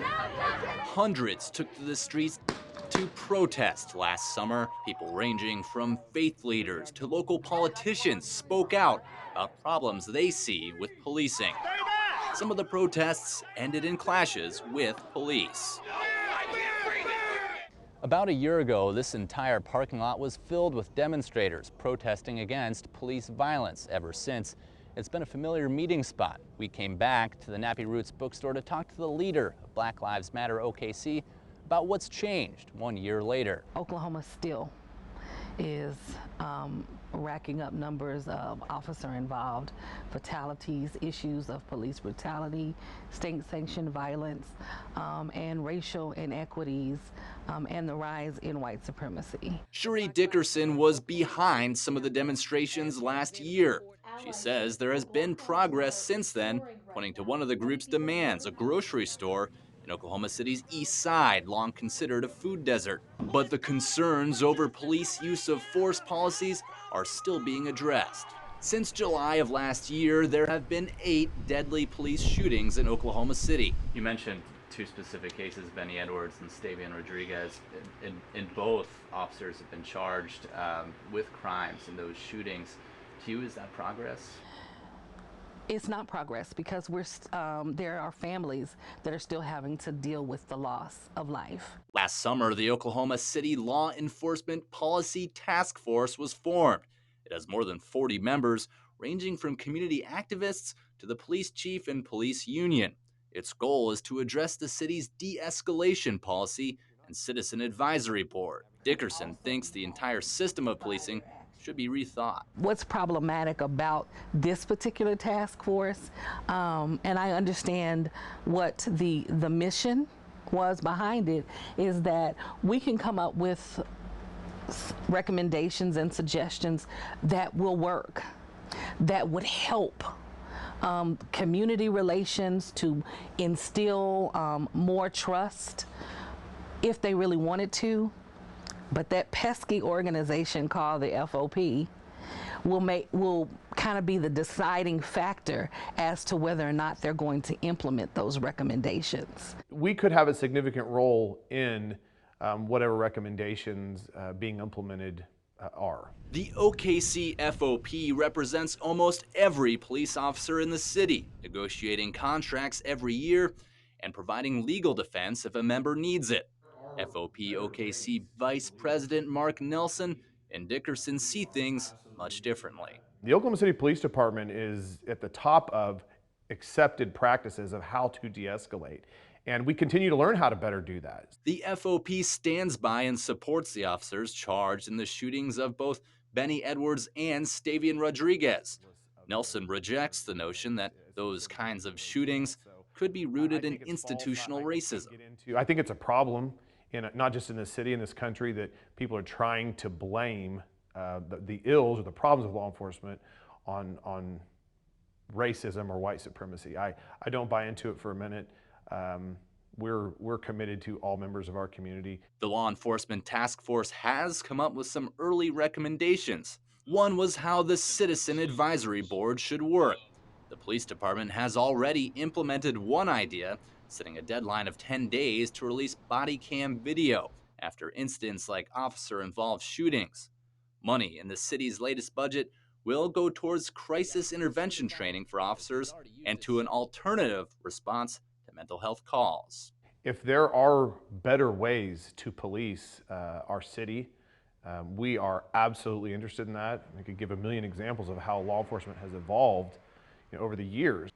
Hundreds took to the streets to protest last summer. People ranging from faith leaders to local politicians spoke out about problems they see with policing. Some of the protests ended in clashes with police. About a year ago, this entire parking lot was filled with demonstrators protesting against police violence. Ever since, it's been a familiar meeting spot. We came back to the Nappy Roots bookstore to talk to the leader of Black Lives Matter OKC about what's changed 1 year later. Oklahoma still is racking up numbers of officer-involved fatalities, issues of police brutality, state-sanctioned violence, and racial inequities, and the rise in white supremacy. Cherie Dickerson was behind some of the demonstrations last year. She says there has been progress since then, pointing to one of the group's demands, a grocery store in Oklahoma City's east side, long considered a food desert. But the concerns over police use of force policies are still being addressed. Since July of last year, there have been 8 deadly police shootings in Oklahoma City. You mentioned 2 specific cases, Benny Edwards and Stavian Rodriguez. In both, officers have been charged with crimes in those shootings. To you, is that progress? It's not progress because there are families that are still having to deal with the loss of life. Last summer, the Oklahoma City Law Enforcement Policy Task Force was formed. It has more than 40 members, ranging from community activists to the police chief and police union. Its goal is to address the city's de-escalation policy and citizen advisory board. Dickerson thinks the entire system of policing should be rethought. What's problematic about this particular task force, and I understand what the mission was behind it, is that we can come up with recommendations and suggestions that will work, that would help community relations, to instill more trust if they really wanted to. But that pesky organization called the FOP will kind of be the deciding factor as to whether or not they're going to implement those recommendations. We could have a significant role in whatever recommendations being implemented are. The OKC FOP represents almost every police officer in the city, negotiating contracts every year and providing legal defense if a member needs it. FOP OKC Vice President Mark Nelson and Dickerson see things much differently. The Oklahoma City Police Department is at the top of accepted practices of how to de-escalate, and we continue to learn how to better do that. The FOP stands by and supports the officers charged in the shootings of both Benny Edwards and Stavian Rodriguez. Nelson rejects the notion that those kinds of shootings could be rooted in institutional racism. I think it's a problem, not just in this city, in this country, that people are trying to blame the ills or the problems of law enforcement on racism or white supremacy. I don't buy into it for a minute. We're committed to all members of our community. The Law Enforcement Task Force has come up with some early recommendations. One was how the Citizen Advisory Board should work. The police department has already implemented one idea, setting a deadline of 10 days to release body cam video after incidents like officer-involved shootings. Money in the city's latest budget will go towards crisis intervention training for officers and to an alternative response to mental health calls. If there are better ways to police our city, we are absolutely interested in that. I could give a million examples of how law enforcement has evolved over the years.